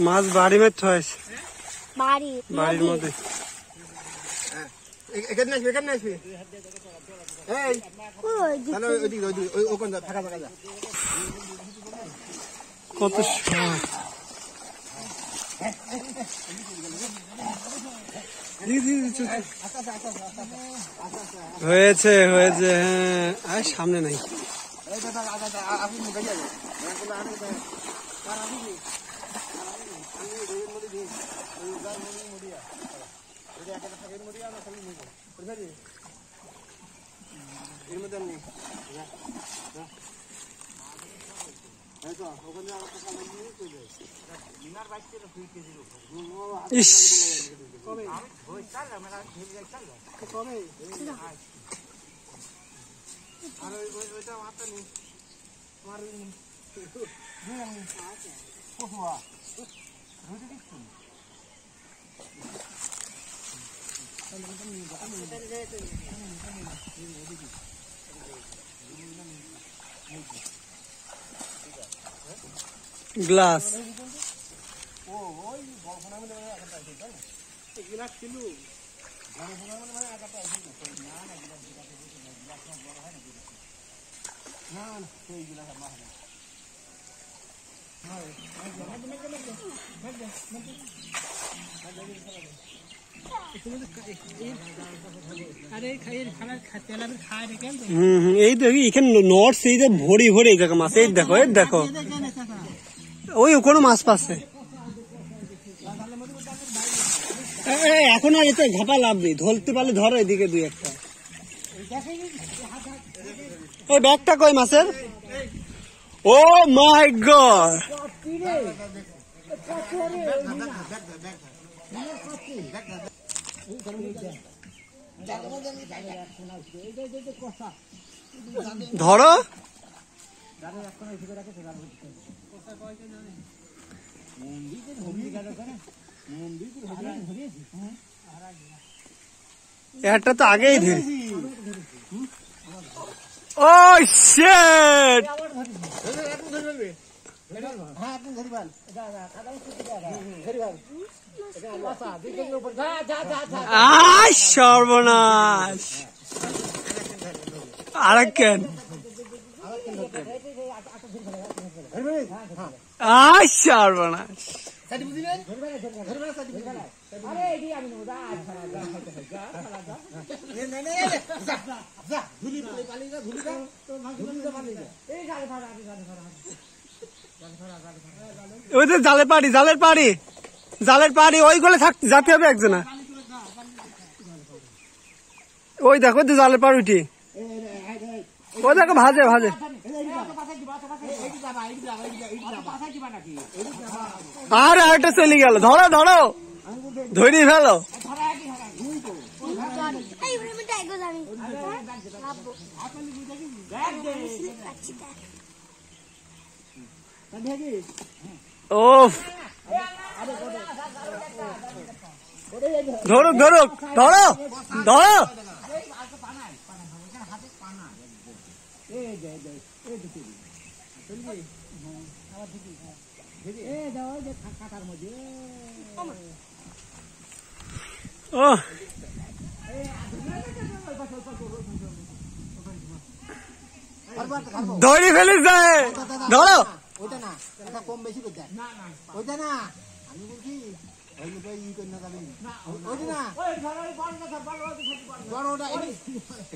মাছ বাড়ি মধ্যে হয়েছে, বাড়ির মধ্যে। এখানে আসবি, এখানে আসবি। এই তাহলে ওইদিকে ওখানে যা, থাকা থাকা যা। কত হয়েছে হয়েছে। হ্যাঁ, আর সামনে নাই। ইস গ্লাস এই দেখি এখানে নর্থ এই যে ভরি ভরি মাছ। এই দেখো, এই দেখো, ওই কোনো মাছ পাচ্ছে এখন। আর এতে ঘাপা লাভ নেই, ধরতে পারলে ধরো এদিকে দুই একটা। ওই ব্যাগটা কই মাছের? ও মাই গড, ধরো। একটা তো আগেই ধরে। ও শিট, সর্বনাশ। আরেকজন সর্বনাশ। ওই যে জালের পাড়ি, জালের পাড়ি, জালের পাড়ি, ওইগুলো যাতে হবে একজনা। ওই দেখো তো জালের পাড়ি উঠি, ওই দেখো ভাজে ভাজে। আর একটা চলে গেল, ধরো ধরো, ধরি ফেলো। ও ধরো ধরো ধরো ধরো। ধরে ফেলিস যায়, ধরো। ওইটা না, এটা কম বেশি করতে ওইটা না, আমি বলছি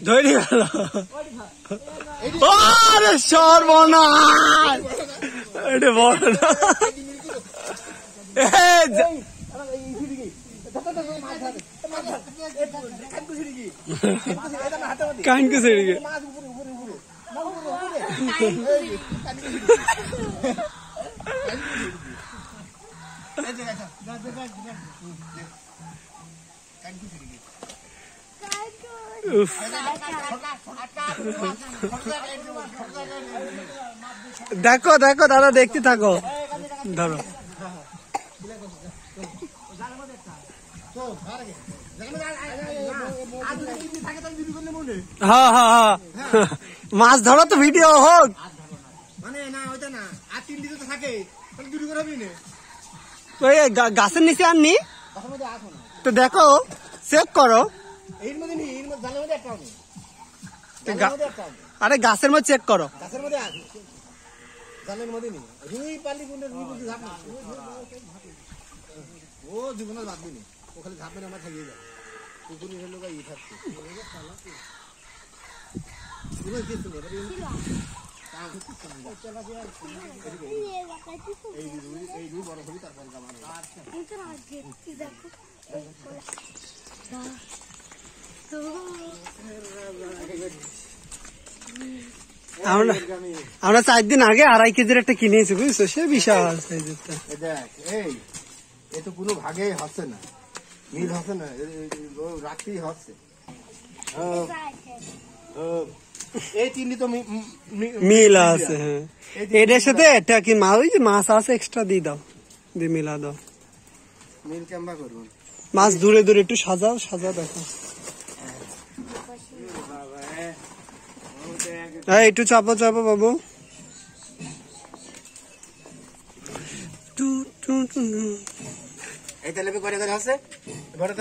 ধরে গেল। আরে সর্বনাশ, এটা বড় না। কানকে ছেড়ে গে দেখো দেখো দাদা, দেখতে থাকো, ধরো। হ্যাঁ হ্যাঁ হ্যাঁ মাছ ধরা তো ভিডিও হোক মানে না ওইটা না আর 3 দিন তো থাকে তাহলে দুটো করে হবে না ওই গাছের নিচে আননি তখন মধ্যে আসো না তো দেখো চেক করো এর মধ্যে নি এর মধ্যে জালের মধ্যে একটা হবে জালের মধ্যে একটা হবে আরে গাছের মধ্যে চেক করো গাছের মধ্যে আছে জালের মধ্যে নি রুই পালি কোন রুই বুঝি ঝাপ না ও জীবনে ঝাপবে না ও খালি ঝাপবে না আমার থাকিয়ে যায় পুকুরি হলো গাই থাকছে পুরো কিছু নেই এই রুই বড় হবি তারপর গামানো আমরা 4 দিন আগে 2.5 কেজির একটা কিনেছি বুঝছো সে বিশাল সাইজেরটা দেখ এই এ তো কোনো ভাগে হচ্ছে না মিল হচ্ছে না রাখতেই হচ্ছে এই তিনটি তো মিল আছে হ্যাঁ এটার সাথে একটা কি ওই যে মাছ আছে এক্সট্রা দিয়ে দাও দিয়ে মিলা দাও মিল কেমবা করবো মাছ দূরে দূরে একটু সাজাও দেখো হ্যাঁ একটু চাপো বাবু এই তাহলে করে আছে ঘরে